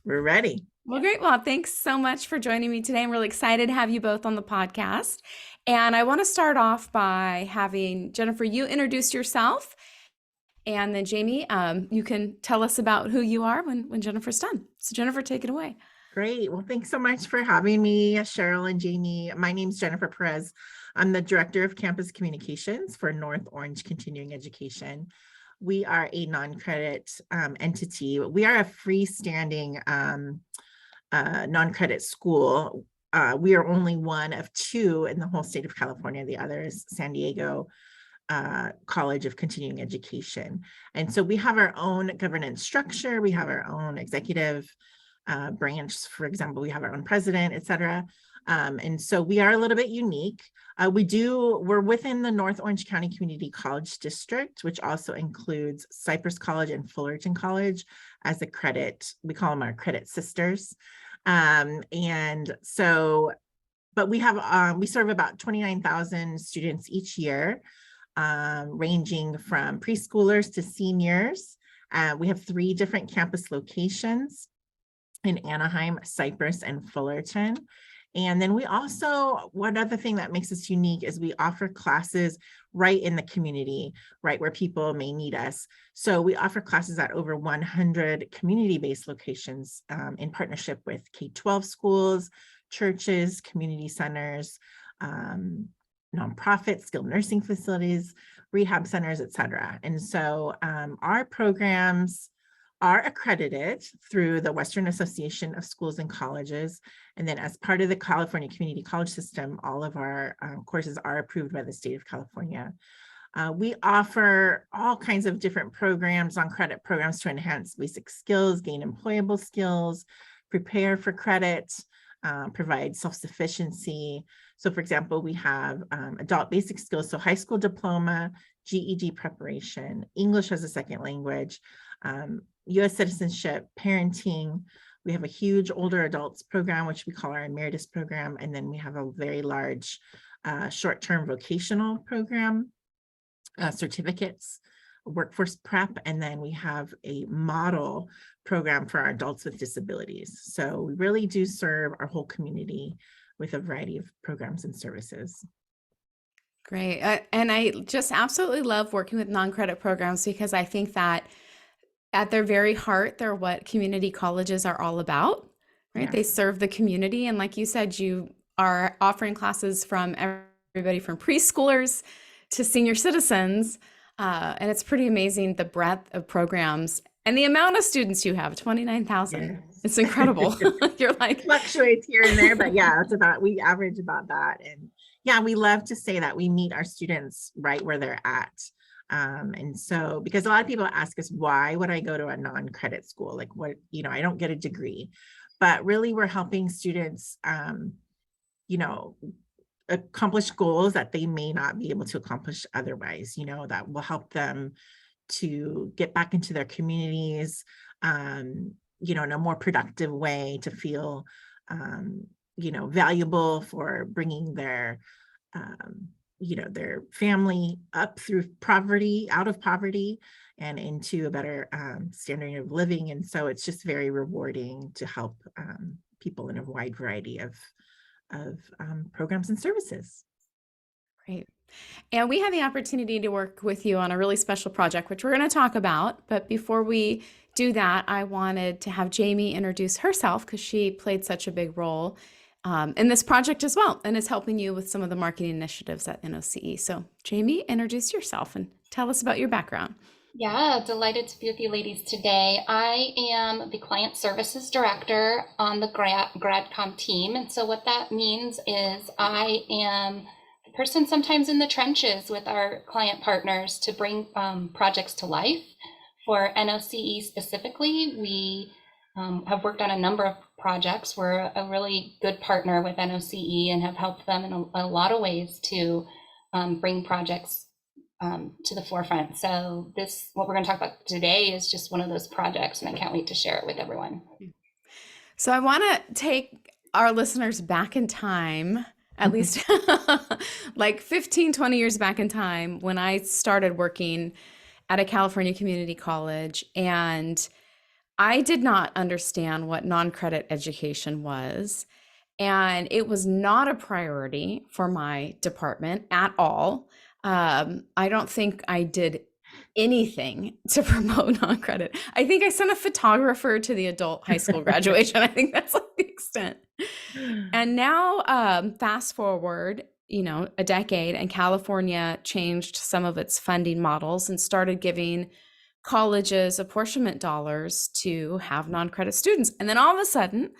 We're ready. Well, great. Well, thanks so much for joining me today. I'm really excited to have you both on the podcast. And I want to start off by having Jennifer, you introduce yourself. And then Jamie, you can tell us about who you are when Jennifer's done. So Jennifer, take it away. Great. Well, thanks so much for having me, Cheryl and Jamie. My name is Jennifer Perez. I'm the Director of Campus Communications for North Orange Continuing Education. We are a non-credit entity. We are a freestanding non-credit school. We are only one of two in the whole state of California. The other is San Diego College of Continuing Education. And so we have our own governance structure. We have our own executive branch. For example, we have our own president, et cetera. And so we are a little bit unique. We're within the North Orange County Community College District, which also includes Cypress College and Fullerton College as a credit. We call them our credit sisters. And so, but we serve about 29,000 students each year, ranging from preschoolers to seniors. We have 3 different campus locations in Anaheim, Cypress, and Fullerton. And then we also, one other thing that makes us unique is we offer classes right in the community, right where people may need us. So we offer classes at over 100 community-based locations in partnership with K-12 schools, churches, community centers, nonprofits, skilled nursing facilities, rehab centers, et cetera. And so our programs are accredited through the Western Association of Schools and Colleges. And then as part of the California Community College System, all of our courses are approved by the state of California. We offer all kinds of different programs, on-credit programs to enhance basic skills, gain employable skills, prepare for credit, provide self-sufficiency. So for example, we have adult basic skills, so high school diploma, GED preparation, English as a second language, U.S. citizenship, parenting. We have a huge older adults program, which we call our emeritus program. And then we have a very large short-term vocational program, certificates, workforce prep. And then we have a model program for our adults with disabilities. So we really do serve our whole community with a variety of programs and services. Great. And I just absolutely love working with non-credit programs because I think that at their very heart, they're what community colleges are all about, right? Yeah. They serve the community. And like you said, you are offering classes from everybody from preschoolers to senior citizens. And it's pretty amazing the breadth of programs and the amount of students you have, 29,000. Yes. It's incredible. You're like, fluctuates here and there, but yeah, we average about that. And yeah, we love to say that we meet our students right where they're at. And so, because a lot of people ask us, why would I go to a non-credit school? Like what, I don't get a degree, but really we're helping students, accomplish goals that they may not be able to accomplish otherwise, that will help them to get back into their communities, in a more productive way, to feel, valuable for bringing their family up through poverty, out of poverty and into a better standard of living. And so it's just very rewarding to help people in a wide variety of programs and services. great. And we had the opportunity to work with you on a really special project, which we're going to talk about. But before we do that, I wanted to have Jamie introduce herself because she played such a big role in this project as well, and is helping you with some of the marketing initiatives at NOCE. So Jamie, introduce yourself and tell us about your background. Yeah, delighted to be with you ladies today. I am the Client Services Director on the GradComm team. And so what that means is I am the person sometimes in the trenches with our client partners to bring projects to life. For NOCE specifically, we have worked on a number of projects. We're a really good partner with NOCE and have helped them in a lot of ways to bring projects to the forefront. So what we're going to talk about today is just one of those projects, and I can't wait to share it with everyone. So I want to take our listeners back in time, at least like 15, 20 years back in time, when I started working at a California community college. And I did not understand what non-credit education was, and it was not a priority for my department at all. I don't think I did anything to promote non-credit. I think I sent a photographer to the adult high school graduation. I think that's like the extent. And now, fast forward, a decade, and California changed some of its funding models and started giving colleges apportionment dollars to have non-credit students. And then all of a sudden,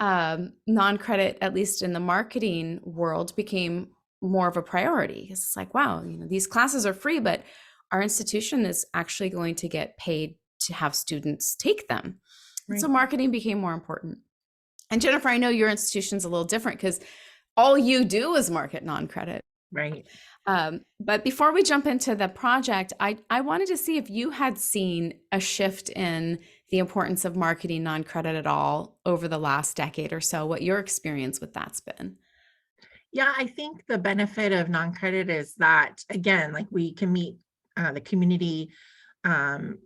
non-credit, at least in the marketing world, became more of a priority. It's like, wow, these classes are free, but our institution is actually going to get paid to have students take them. And so Right. marketing became more important. And Jennifer, I know your institution's a little different because all you do is market non-credit. Right. But before we jump into the project, I wanted to see if you had seen a shift in the importance of marketing non-credit at all over the last decade or so, what your experience with that's been. Yeah, I think the benefit of non-credit is that, again, like we can meet the community, right?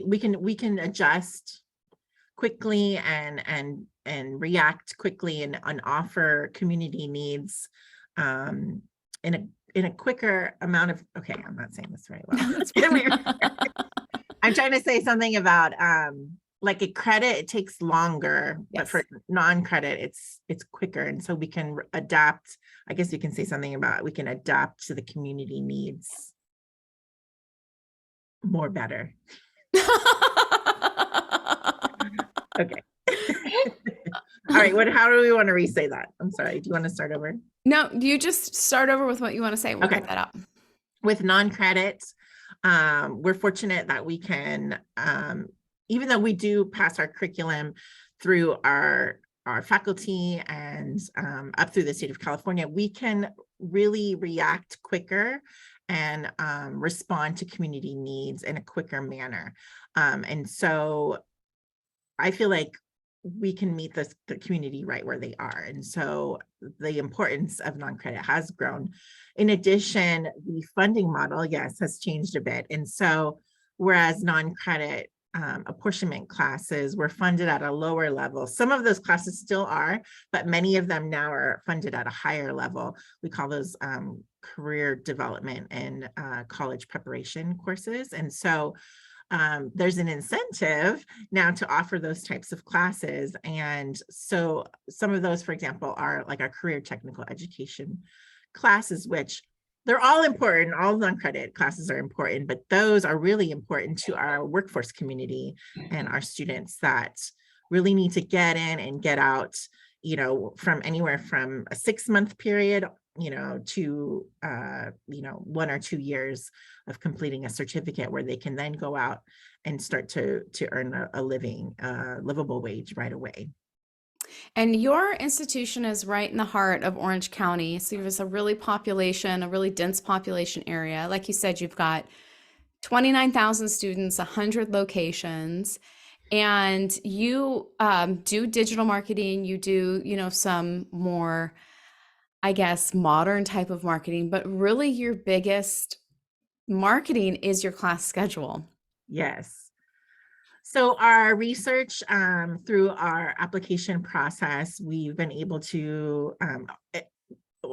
We can adjust quickly and react quickly and offer community needs in a quicker amount of, okay, I'm not saying this very well. That's fine. I'm trying to say something about like a credit, it takes longer, but Yes. for non-credit, it's quicker. And so we can adapt. I guess you can say something about we can adapt to the community needs more better. Okay. All right. How do we want to re-say that? I'm sorry. Do you want to start over? No, you just start over with what you want to say. We'll Okay. cut that out. With non-credit, we're fortunate that we can, even though we do pass our curriculum through our faculty and up through the state of California, we can really react quicker and respond to community needs in a quicker manner. And so I feel like we can meet the community right where they are. And so the importance of non-credit has grown. In addition, the funding model, yes, has changed a bit. And so whereas non-credit apportionment classes were funded at a lower level, some of those classes still are, but many of them now are funded at a higher level. We call those career development and college preparation courses. And so there's an incentive now to offer those types of classes. And so some of those, for example, are like our career technical education classes, which they're all important. All non-credit classes are important, but those are really important to our workforce community and our students that really need to get in and get out, from anywhere from a 6-month period to 1 or 2 years of completing a certificate where they can then go out and start to earn a livable wage right away. And your institution is right in the heart of Orange County. So there's a really dense population area. Like you said, you've got 29,000 students, 100 locations, and you do digital marketing. You do, some more, I guess, modern type of marketing, but really your biggest marketing is your class schedule. Yes. So our research through our application process, we've been able to,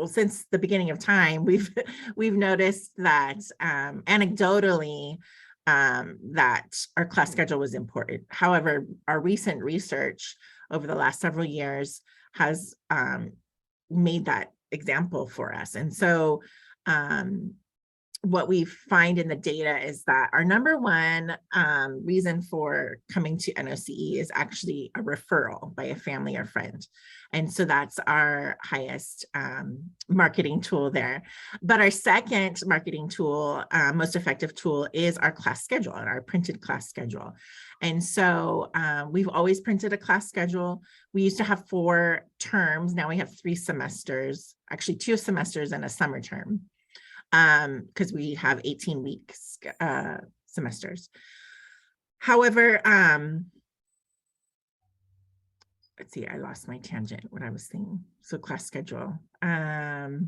since the beginning of time, we've noticed that anecdotally that our class schedule was important. However, our recent research over the last several years has made that example for us. And so what we find in the data is that our number one reason for coming to NOCE is actually a referral by a family or friend. And so that's our highest marketing tool there. But our second marketing tool, most effective tool, is our class schedule and our printed class schedule. And so we've always printed a class schedule. We used to have 4 terms. Now we have 3 semesters, actually 2 semesters and a summer term, because we have 18 weeks semesters. However, let's see, I lost my tangent, what I was saying. So class schedule. Class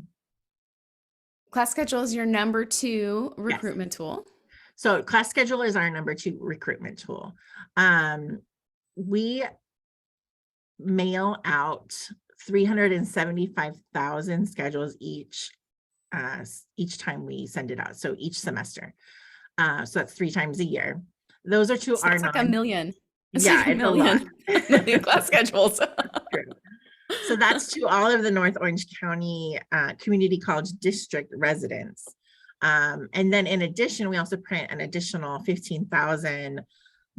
schedule is your number 2 recruitment tool. So class schedule is our number 2 recruitment tool. We mail out 375,000 schedules each time we send it out. So each semester. So that's 3 times a year. Those are to So our it's like a million. It's yeah, like a it's a lot. million, a million class schedules. True. So that's to all of the North Orange County Community College District residents. And then in addition, we also print an additional 15,000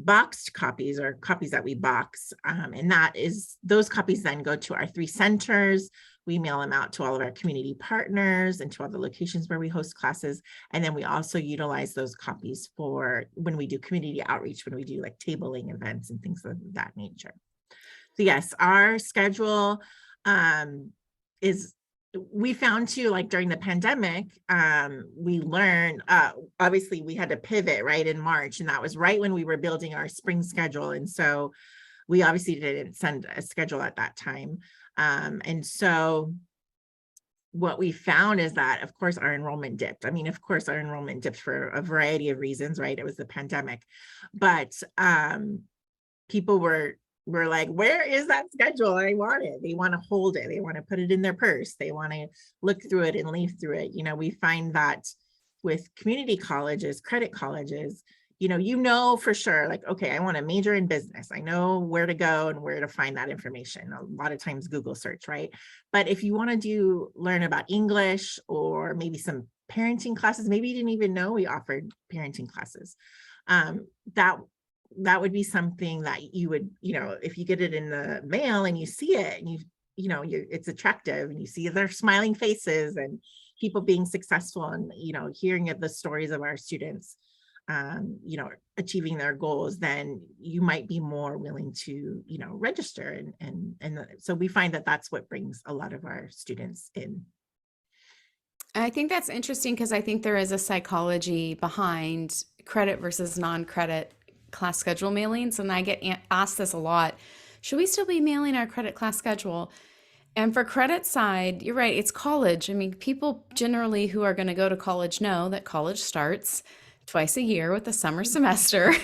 boxed copies, or copies that we box. And those copies then go to our 3 centers. We mail them out to all of our community partners and to all the locations where we host classes. And then we also utilize those copies for when we do community outreach, when we do like tabling events and things of that nature. So yes, our schedule we found too, like during the pandemic, we learned, obviously we had to pivot right in March, and that was right when we were building our spring schedule. And so we obviously didn't send a schedule at that time. And so what we found is that, of course, our enrollment dipped. I mean, of course, our enrollment dipped for a variety of reasons, right? It was the pandemic, but people were like, where is that schedule? I want it. They want to hold it. They want to put it in their purse. They want to look through it and leaf through it. You know, we find that with community colleges, credit colleges, you know for sure, like, okay, I want to major in business. I know where to go and where to find that information. A lot of times Google search, right? But if you want to learn about English or maybe some parenting classes, maybe you didn't even know we offered parenting classes. That would be something that you would, if you get it in the mail and you see it and it's attractive and you see their smiling faces and people being successful and, hearing of the stories of our students, achieving their goals, then you might be more willing to, register. And so we find that that's what brings a lot of our students in. I think that's interesting because I think there is a psychology behind credit versus non-credit class schedule mailings. And I get asked this a lot. Should we still be mailing our credit class schedule? And for credit side, you're right, it's college. I mean, people generally who are going to go to college know that college starts twice a year with the summer semester.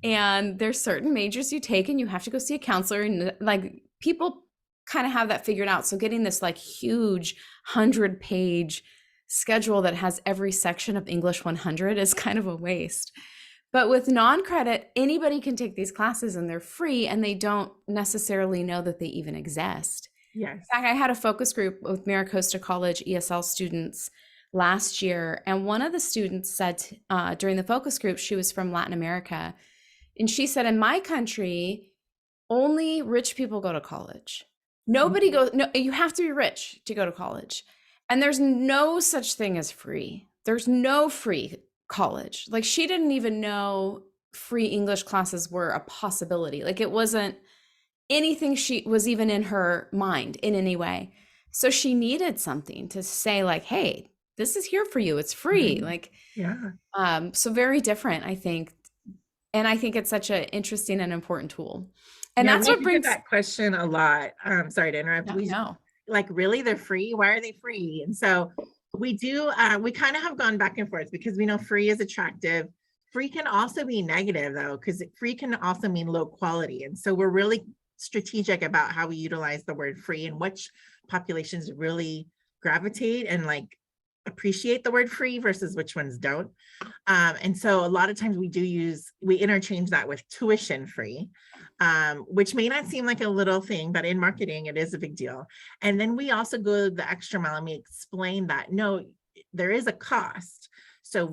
And there's certain majors you take and you have to go see a counselor, and like people kind of have that figured out. So getting this like huge 100-page schedule that has every section of English 100 is kind of a waste. But with non-credit, anybody can take these classes and they're free and they don't necessarily know that they even exist. Yes. In fact, I had a focus group with Maricosta College ESL students last year. And one of the students said during the focus group, she was from Latin America. And she said, in my country, only rich people go to college. Nobody goes, no, you have to be rich to go to college. And there's no such thing as free. There's no free college. Like she didn't even know free English classes were a possibility. Like it wasn't anything she was even in her mind in any way. So she needed something to say like, hey, this is here for you. It's free. Mm-hmm. Like, yeah. So very different, I think. And I think it's such an interesting and important tool. And yeah, that's what brings that question a lot. Sorry to interrupt. No. Like, really, they're free? Why are they free? And so we do, we kind of have gone back and forth because we know free is attractive. Free can also be negative though, because free can also mean low quality. And so we're really strategic about how we utilize the word free and which populations really gravitate and like appreciate the word free versus which ones don't. And so a lot of times we interchange that with tuition free, which may not seem like a little thing, but in marketing, it is a big deal. And then we also go the extra mile and we explain that, no, there is a cost. So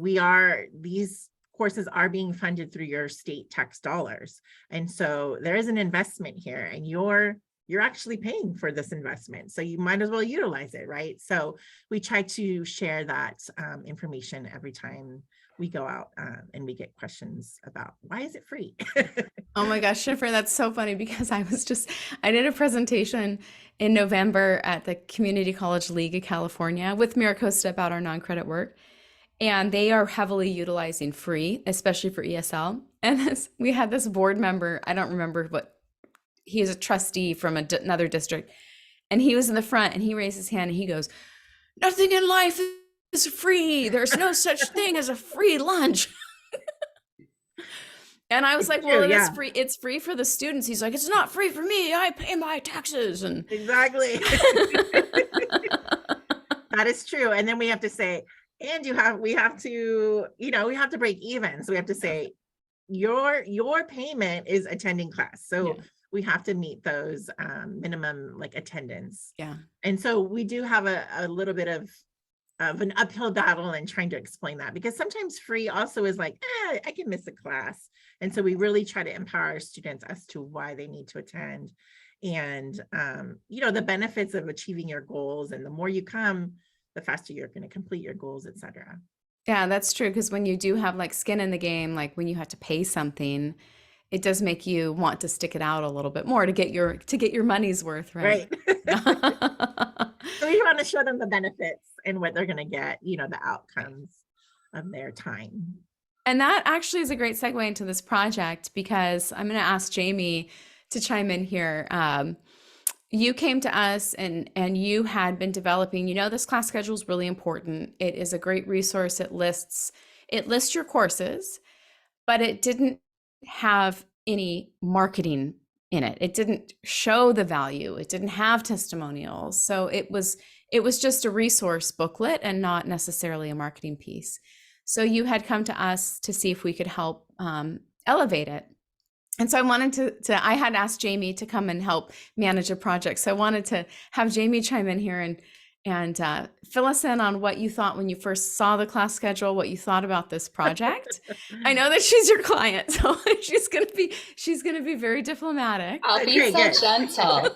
these courses are being funded through your state tax dollars. And so there is an investment here and you're actually paying for this investment. So you might as well utilize it, right? So we try to share that information every time we go out and we get questions about why is it free? Oh my gosh, Jennifer, that's so funny because I did a presentation in November at the Community College League of California with Maricosta about our non-credit work. And they are heavily utilizing free, especially for ESL. And we had this board member, I don't remember what, he is a trustee from another district. And he was in the front and he raised his hand and he goes, nothing in life is free. There's no such thing as a free lunch. And I was It's like, true, well, it is yeah. free. It's free for the students. He's like, it's not free for me. I pay my taxes. And Exactly. That is true. And then we have to say, and we have to, we have to break even. So we have to say, your payment is attending class. So Yeah. we have to meet those minimum like attendance. Yeah. And so we do have a little bit of an uphill battle in trying to explain that, because sometimes free also is like, I can miss a class. And so we really try to empower our students as to why they need to attend, and the benefits of achieving your goals. And the more you come, the faster you're going to complete your goals, etc. Yeah, that's true. Because when you do have like skin in the game, like when you have to pay something, it does make you want to stick it out a little bit more to get your money's worth, right? Right. So we want to show them the benefits and what they're going to get, the outcomes of their time. And that actually is a great segue into this project, because I'm going to ask Jamie to chime in here. You came to us and you had been developing, this class schedule is really important. It is a great resource. It lists your courses, but it didn't have any marketing in it. It didn't show the value. It didn't have testimonials. So it was just a resource booklet and not necessarily a marketing piece. So you had come to us to see if we could help elevate it. And so I wanted I had asked Jamie to come and help manage a project. So I wanted to have Jamie chime in here and fill us in on what you thought when you first saw the class schedule, what you thought about this project. I know that she's your client, so she's gonna be very diplomatic. I'll be Okay, so good. gentle.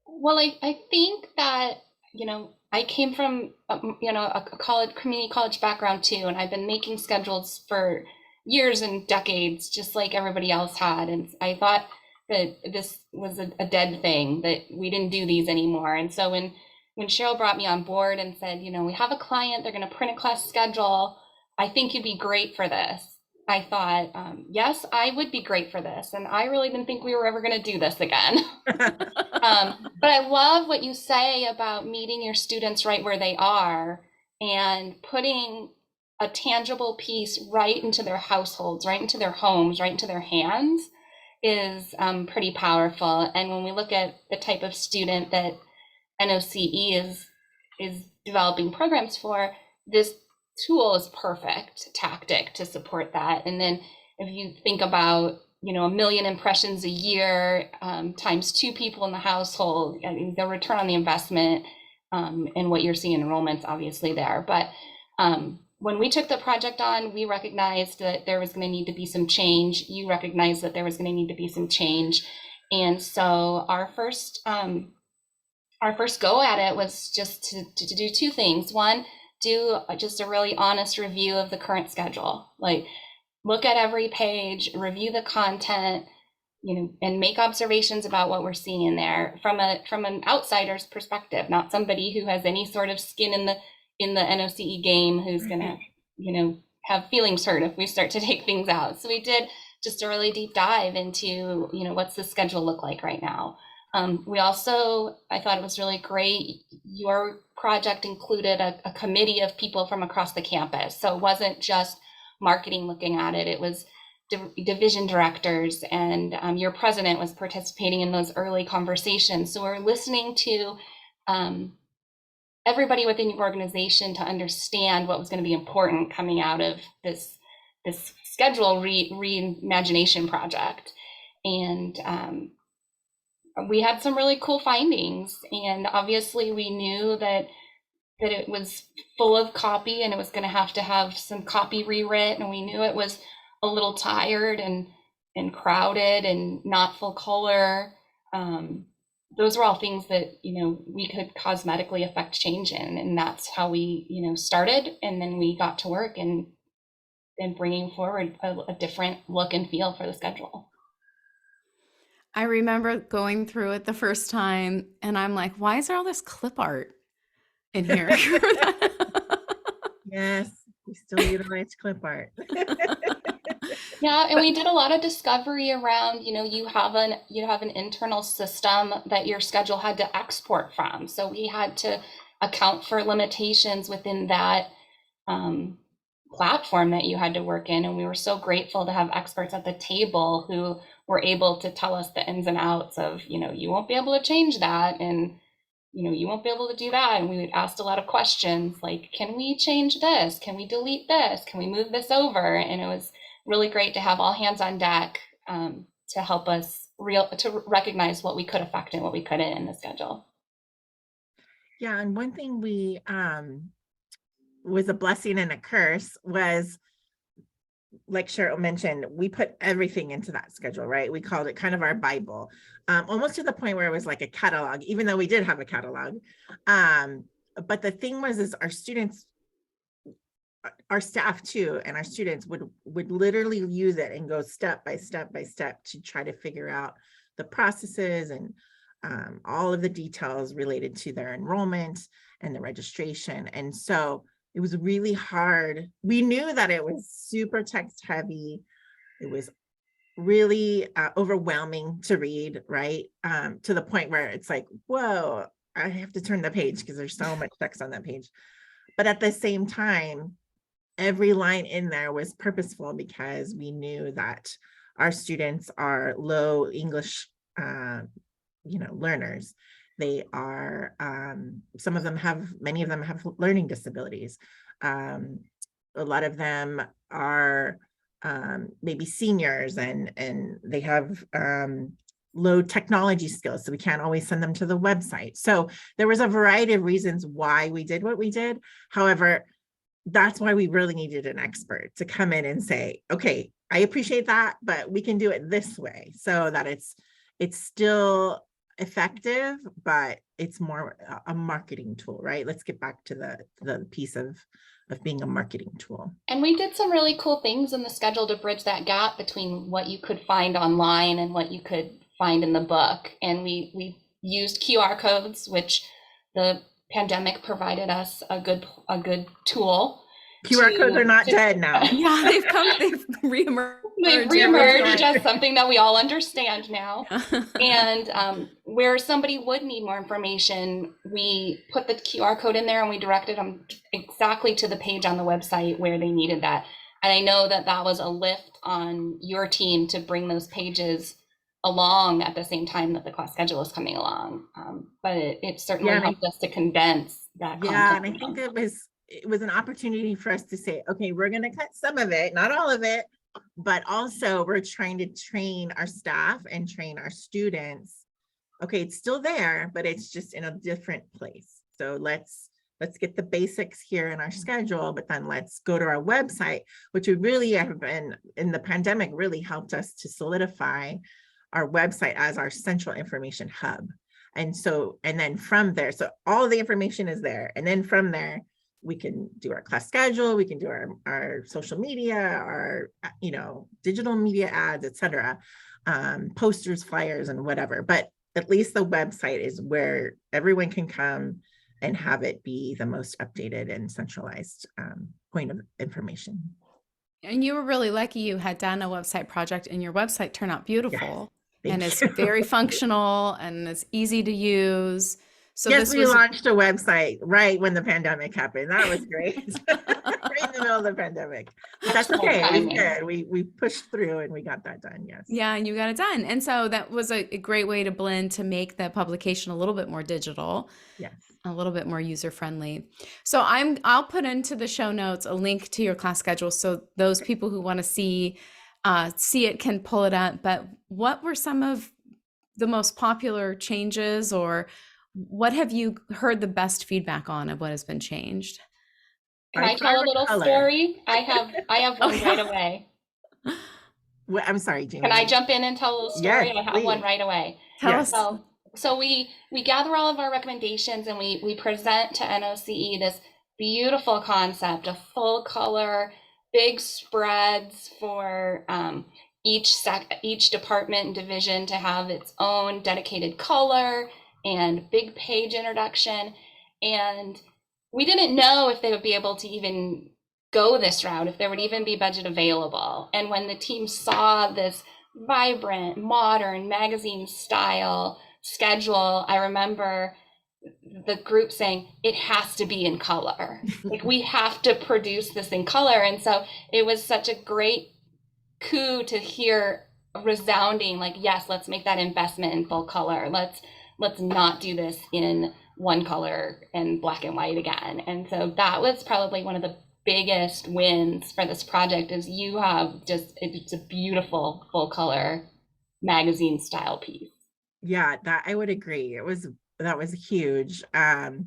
Well, I think that, I came from, a community college background too, and I've been making schedules for years and decades, just like everybody else had. And I thought that this was a dead thing, that we didn't do these anymore. And so when Cheryl brought me on board and said, we have a client, they're going to print a class schedule, I think you'd be great for this. I thought, yes, I would be great for this. And I really didn't think we were ever going to do this again. But I love what you say about meeting your students right where they are and putting a tangible piece right into their households, right into their homes, right into their hands is pretty powerful. And when we look at the type of student that NOCE is developing programs for, this tool is perfect tactic to support that. And then if you think about, 1 million impressions a year times 2 people in the household, I mean, the return on the investment and what you're seeing enrollments obviously there. But when we took the project on, we recognized that there was going to need to be some change. You recognized that there was going to need to be some change. And so our first go at it was just to do 2 things. One, do just a really honest review of the current schedule. Like, look at every page, review the content, and make observations about what we're seeing in there from an outsider's perspective, not somebody who has any sort of skin in the NOCE game who's gonna, have feelings hurt if we start to take things out. So we did just a really deep dive into, what's the schedule look like right now. We also, I thought it was really great, your project included a committee of people from across the campus. So it wasn't just marketing looking at it, it was division directors, and your president was participating in those early conversations. So we're listening to everybody within your organization to understand what was going to be important coming out of this schedule reimagination project. And we had some really cool findings, and obviously we knew that it was full of copy and it was going to have some copy rewritten, and we knew it was a little tired and crowded and not full color. Those were all things that we could cosmetically affect change in, and that's how we started. And then we got to work and bringing forward a different look and feel for the schedule. I remember going through it the first time and I'm like, why is there all this clip art in here? Yes, we still utilize clip art. Yeah, and we did a lot of discovery around, you have an internal system that your schedule had to export from. So we had to account for limitations within that platform that you had to work in. And we were so grateful to have experts at the table who were able to tell us the ins and outs of, you won't be able to change that. And, you won't be able to do that. And we asked a lot of questions like, can we change this? Can we delete this? Can we move this over? And it was really great to have all hands on deck to help us to recognize what we could affect and what we couldn't in the schedule. Yeah, and one thing we was a blessing and a curse was, like Cheryl mentioned, we put everything into that schedule, right? We called it kind of our Bible, almost to the point where it was like a catalog, even though we did have a catalog. But the thing was, is our students, our staff too, and our students would literally use it and go step by step by step to try to figure out the processes and all of the details related to their enrollment and the registration. And so it was really hard. We knew that it was super text heavy. It was really overwhelming to read, right? To the point where it's like, whoa, I have to turn the page because there's so much text on that page. But at the same time, every line in there was purposeful because we knew that our students are low English, learners. They are, many of them have learning disabilities. A lot of them are maybe seniors and they have low technology skills, so we can't always send them to the website. So there was a variety of reasons why we did what we did. However, that's why we really needed an expert to come in and say, okay, I appreciate that, but we can do it this way so that it's still effective, but it's more a marketing tool, right? Let's get back to the piece of being a marketing tool. And we did some really cool things in the schedule to bridge that gap between what you could find online and what you could find in the book. And we used QR codes, which the pandemic provided us a good tool. QR codes are not dead now. Yeah, they've reemerged. They've reemerged as something that we all understand now. And where somebody would need more information, we put the QR code in there and we directed them exactly to the page on the website where they needed that. And I know that that was a lift on your team to bring those pages along at the same time that the class schedule is coming along. But it certainly helped us to condense that content. Yeah, and I think it was an opportunity for us to say, okay, we're going to cut some of it, not all of it, but also we're trying to train our staff and train our students. Okay, it's still there, but it's just in a different place. So let's get the basics here in our schedule, but then let's go to our website, which would really have been, in the pandemic, really helped us to solidify our website as our central information hub. And then from there, so all of the information is there. And then from there, we can do our class schedule, we can do our social media, our digital media ads, etc., posters, flyers, and whatever. But at least the website is where everyone can come and have it be the most updated and centralized point of information. And you were really lucky you had done a website project and your website turned out beautiful. Yes, and it's very functional and it's easy to use. So yes, we launched a website right when the pandemic happened. That was great. Right in the middle of the pandemic. But that's okay. It was good. We pushed through and we got that done. Yes. Yeah, and you got it done. And so that was a great way to blend to make the publication a little bit more digital. Yes. A little bit more user friendly. So I'll put into the show notes a link to your class schedule so those people who want to see it can pull it up. But what were some of the most popular changes, or what have you heard the best feedback on of what has been changed? Can I tell a little story? I have one right away. Well, I'm sorry, Jamie. Can I jump in and tell a little story? Yes, I have please. one right away. Tell us. So we gather all of our recommendations and we present to NOCE this beautiful concept of full color, big spreads for each department and division to have its own dedicated color and big page introduction. And we didn't know if they would be able to even go this route, if there would even be budget available. And when the team saw this vibrant, modern magazine style schedule, I remember the group saying it has to be in color. Like we have to produce this in color. And so it was such a great coup to hear resounding like, yes, let's make that investment in full color. Let's not do this in one color and black and white again. And so that was probably one of the biggest wins for this project is you have just, it's a beautiful full color magazine style piece. Yeah, that I would agree. That was huge. And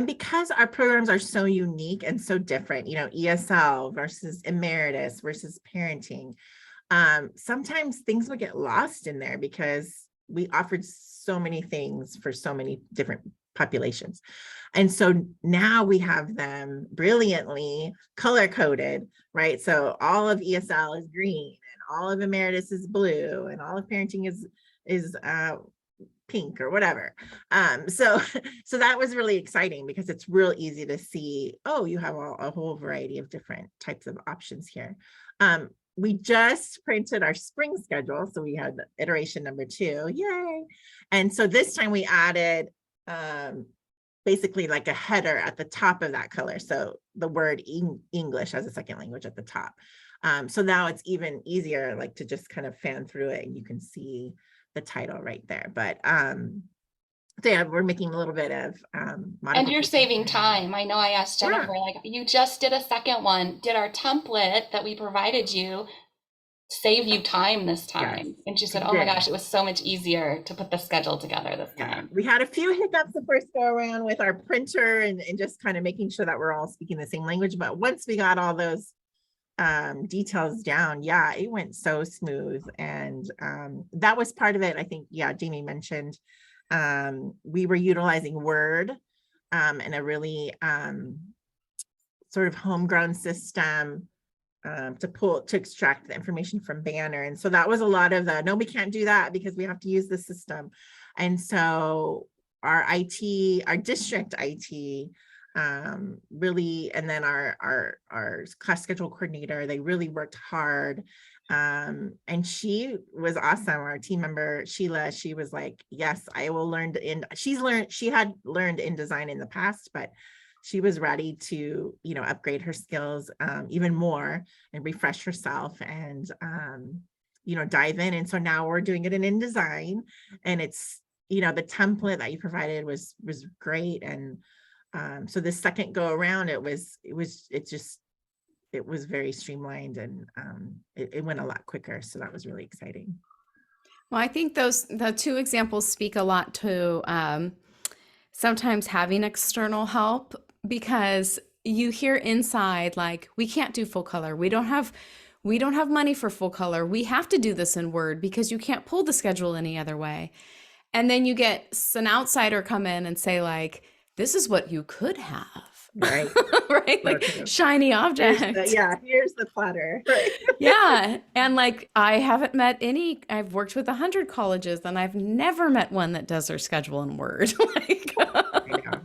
because our programs are so unique and so different, ESL versus emeritus versus parenting, sometimes things would get lost in there because we offered so many things for so many different populations. And so now we have them brilliantly color coded, right? So all of ESL is green and all of emeritus is blue and all of parenting is pink or whatever. So that was really exciting because it's real easy to see, oh, you have a whole variety of different types of options here. We just printed our spring schedule. So we had iteration number 2, yay. And so this time we added basically like a header at the top of that color. So the word English as a second language at the top. So now it's even easier like to just kind of fan through it and you can see the title right there. But so yeah, we're making a little bit of and you're saving time. I know I asked Jennifer, like, you just did a second one. Did our template that we provided you save you time this time? Yes, and she said, oh my gosh, it was so much easier to put the schedule together this time. We had a few hiccups the first go around with our printer and just kind of making sure that we're all speaking the same language. But once we got all those details down, yeah, it went so smooth. And that was part of it. I think, yeah, Jamie mentioned we were utilizing Word and a really sort of homegrown system to extract the information from Banner. And so that was a lot of the, no, we can't do that because we have to use the system. And so our district IT really, and then our class schedule coordinator, they really worked hard. And she was awesome. Our team member, Sheila, she was like, yes, I will learn she had learned InDesign in the past, but she was ready to, upgrade her skills even more and refresh herself and, dive in. And so now we're doing it in InDesign, and it's, the template that you provided was great. And so the second go around, it was very streamlined, and it went a lot quicker. So that was really exciting. Well, I think the 2 examples speak a lot to sometimes having external help, because you hear inside, like, we can't do full color. We don't have money for full color. We have to do this in Word because you can't pull the schedule any other way. And then you get an outsider come in and say, like, this is what you could have. Right. Right. Like shiny object. Here's the platter. Right. Yeah. And like, I've worked with 100 colleges and I've never met one that does their schedule in Word. Like, I know.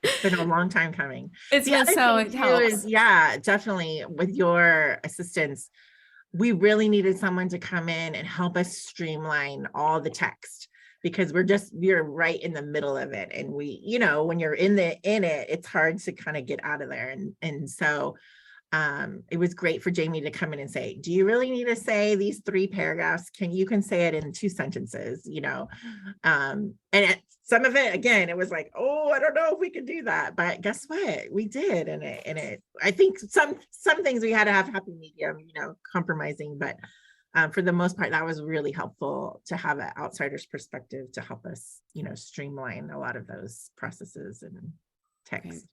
It's been a long time coming. It's been so it helps. Definitely with your assistance, we really needed someone to come in and help us streamline all the text, because we're right in the middle of it. And we, when you're in it, it's hard to kind of get out of there. And so it was great for Jamie to come in and say, do you really need to say these 3 paragraphs? You can say it in 2 sentences, and some of it, again, it was like, oh, I don't know if we could do that, but guess what? We did. And I think some things we had to have happy medium, compromising, but for the most part, that was really helpful to have an outsider's perspective to help us, streamline a lot of those processes and text.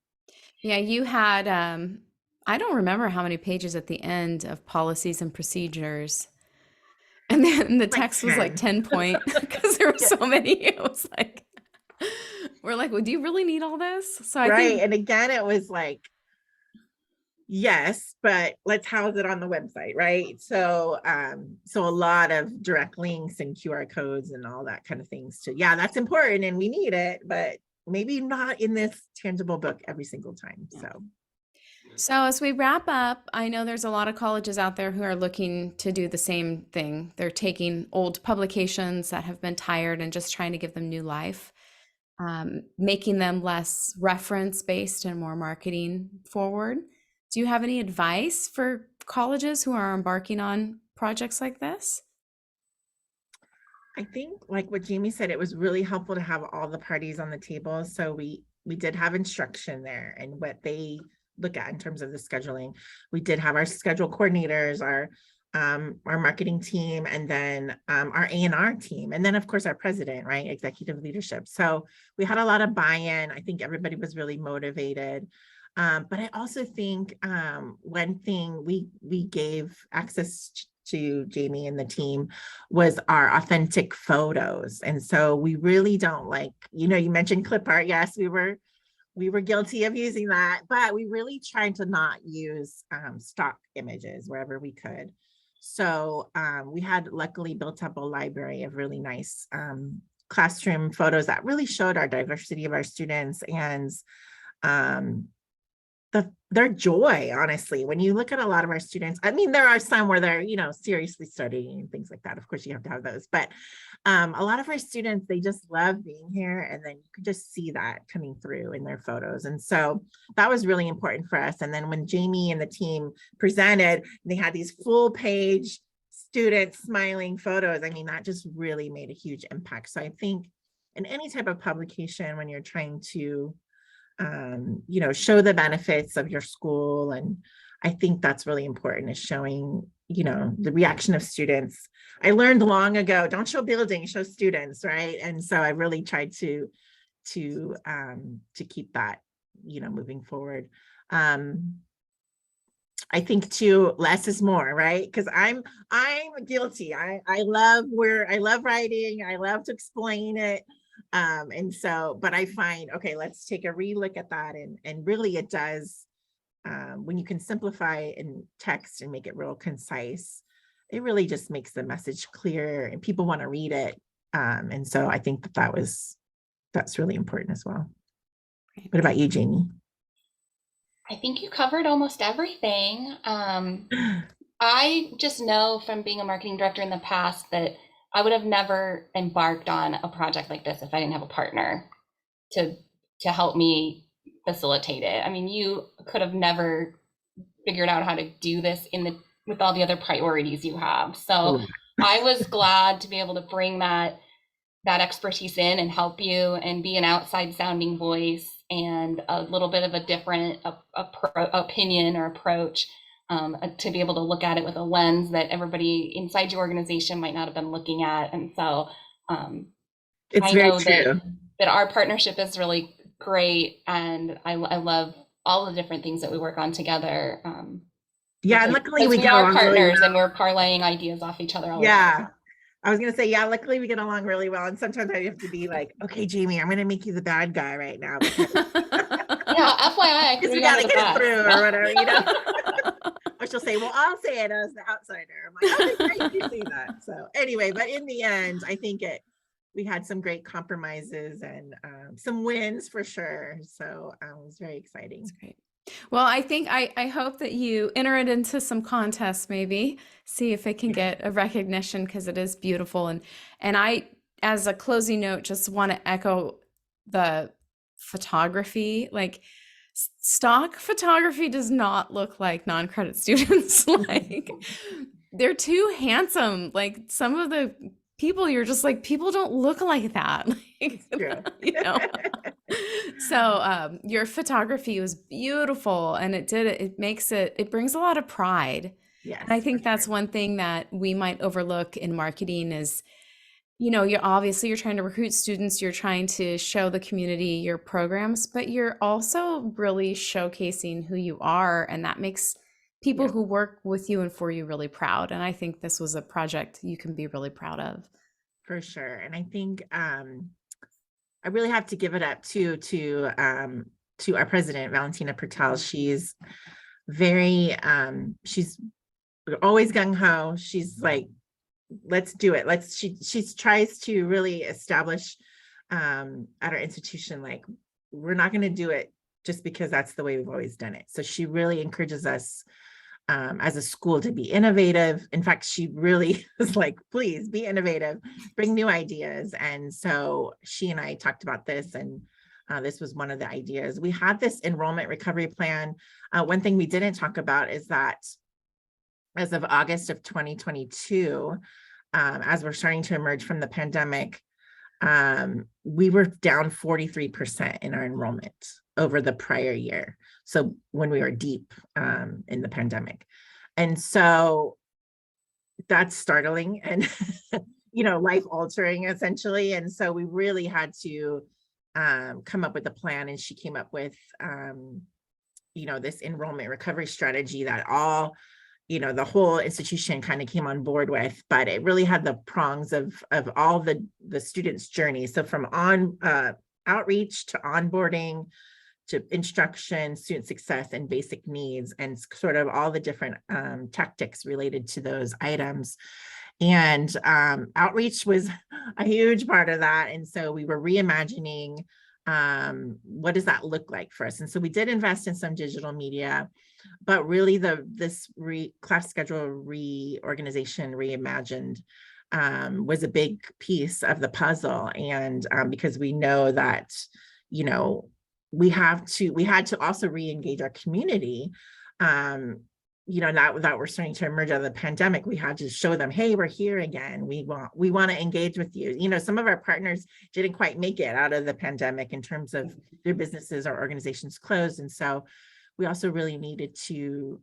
Yeah, you had, I don't remember how many pages at the end of policies and procedures. And then the text was like 10 point because there were so many. It was like, we're like, well, do you really need all this? So I think, and again, it was like, yes, but let's house it on the website, right? So so a lot of direct links and QR codes and all that kind of things that's important and we need it, but maybe not in this tangible book every single time. So as we wrap up, I know there's a lot of colleges out there who are looking to do the same thing. They're taking old publications that have been tired and just trying to give them new life. making them less reference based and more marketing forward. Do you have any advice for colleges who are embarking on projects like this? I think like what Jamie said, it was really helpful to have all the parties on the table. So we did have instruction there and what they look at in terms of the scheduling. We did have our schedule coordinators, our marketing team, and then our A&R team, and then of course our president, right, executive leadership. So we had a lot of buy-in. I think everybody was really motivated. But I also think one thing we gave access to Jamie and the team was our authentic photos. And so we really don't like, you mentioned clip art. Yes, we were guilty of using that, but we really tried to not use stock images wherever we could. So we had luckily built up a library of really nice classroom photos that really showed our diversity of our students and their joy, honestly. When you look at a lot of our students, I mean, there are some where they're, seriously studying and things like that. Of course, you have to have those, but a lot of our students, they just love being here. And then you could just see that coming through in their photos. And so that was really important for us. And then when Jamie and the team presented, they had these full page student smiling photos. I mean, that just really made a huge impact. So I think in any type of publication, when you're trying to show the benefits of your school. And I think that's really important, is showing, the reaction of students. I learned long ago, don't show buildings, show students, right? And so I really tried to keep that, moving forward. I think too, less is more, right? Because I'm guilty. I love writing. I love to explain it. And so, but I find, okay, let's take a relook at that. And really it does, when you can simplify in text and make it real concise, it really just makes the message clear and people want to read it. And so I think that's really important as well. What about you, Jamie? I think you covered almost everything. I just know from being a marketing director in the past that I would have never embarked on a project like this if I didn't have a partner to help me facilitate it. I mean, you could have never figured out how to do this with all the other priorities you have. So I was glad to be able to bring that expertise in and help you and be an outside sounding voice and a little bit of a different opinion or approach. To be able to look at it with a lens that everybody inside your organization might not have been looking at. And so it's I very know true. that our partnership is really great. And I love all the different things that we work on together. Yeah, and luckily we get are along partners really well. And we're parlaying ideas off each other all the time. I was going to say, yeah, luckily we get along really well. And sometimes I have to be like, okay, Jamie, I'm going to make you the bad guy right now. Because yeah, FYI, we got to get it through or whatever, Or she'll say, well, I'll say it as the outsider. I'm like, okay, great, you see that. So anyway, but in the end, I think we had some great compromises and some wins for sure. So it was very exciting. That's great. Well, I think I hope that you enter it into some contests, maybe see if it can get a recognition, because it is beautiful. And I, as a closing note, just want to echo the photography. Like, stock photography does not look like non-credit students. Like, they're too handsome. Like, some of the people, you're just like, people don't look like that. Like, So your photography was beautiful, and it brings a lot of pride. Yes, and I think that's one thing that we might overlook in marketing is, you're trying to recruit students, you're trying to show the community your programs, but you're also really showcasing who you are, and that makes people who work with you and for you really proud. And I think this was a project you can be really proud of. For sure. And I think I really have to give it up to our president, Valentina Patel. She's very, she's always gung-ho. She's like, let's do it. She tries to really establish at our institution, like, we're not going to do it just because that's the way we've always done it. So she really encourages us as a school to be innovative. In fact, she really was like, please be innovative, bring new ideas. And so she and I talked about this, and this was one of the ideas. We had this enrollment recovery plan. One thing we didn't talk about is that as of August of 2022, as we're starting to emerge from the pandemic, we were down 43% in our enrollment over the prior year. So when we were deep in the pandemic. And so that's startling and, life altering essentially. And so we really had to come up with a plan, and she came up with, this enrollment recovery strategy that all the whole institution kind of came on board with, but it really had the prongs of all the students' journey. So from outreach to onboarding to instruction, student success, and basic needs, and sort of all the different tactics related to those items. And outreach was a huge part of that. And so we were reimagining what does that look like for us? And so we did invest in some digital media, but really this class schedule reorganization, reimagined, was a big piece of the puzzle. And because we know that, we had to also re-engage our community, that we're starting to emerge out of the pandemic. We had to show them, hey, we're here again. We want to engage with you. Some of our partners didn't quite make it out of the pandemic in terms of their businesses or organizations closed. And so we also really needed to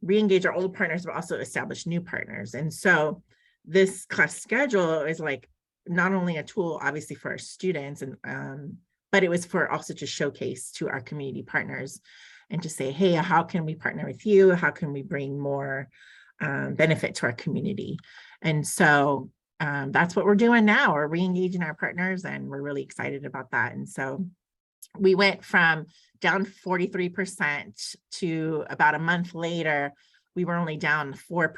re-engage our old partners, but also establish new partners. And so this class schedule is like not only a tool, obviously, for our students, and but it was for also to showcase to our community partners and to say, hey, how can we partner with you? How can we bring more benefit to our community? And so that's what we're doing now. We're re-engaging our partners, and we're really excited about that. And so we went from down 43% to about a month later, we were only down 4%,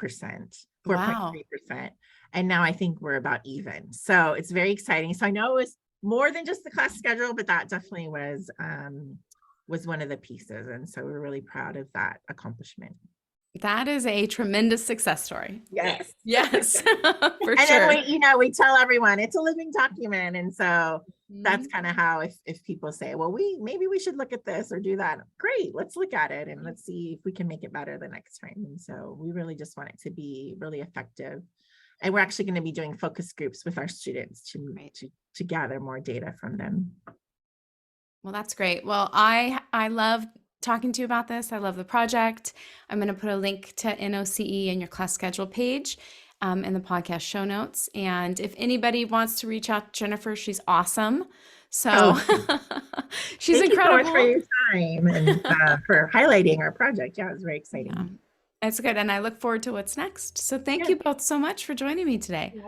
4.3%. And now I think we're about even. So it's very exciting. So I know it was more than just the class schedule, but that definitely was one of the pieces. And so we're really proud of that accomplishment. That is a tremendous success story. Yes. Yes, for and sure. then we tell everyone it's a living document. And so that's kind of how, if people say, well, maybe we should look at this or do that. Great, let's look at it and let's see if we can make it better the next time. And so we really just want it to be really effective. And we're actually going to be doing focus groups with our students to gather more data from them. Well, that's great. Well, I love talking to you about this. I love the project. I'm going to put a link to NOCE in your class schedule page in the podcast show notes. And if anybody wants to reach out to Jennifer, she's awesome. So she's incredible. Thank you so much for your time and for highlighting our project. Yeah, it was very exciting. Yeah. It's good. And I look forward to what's next. So thank you both so much for joining me today.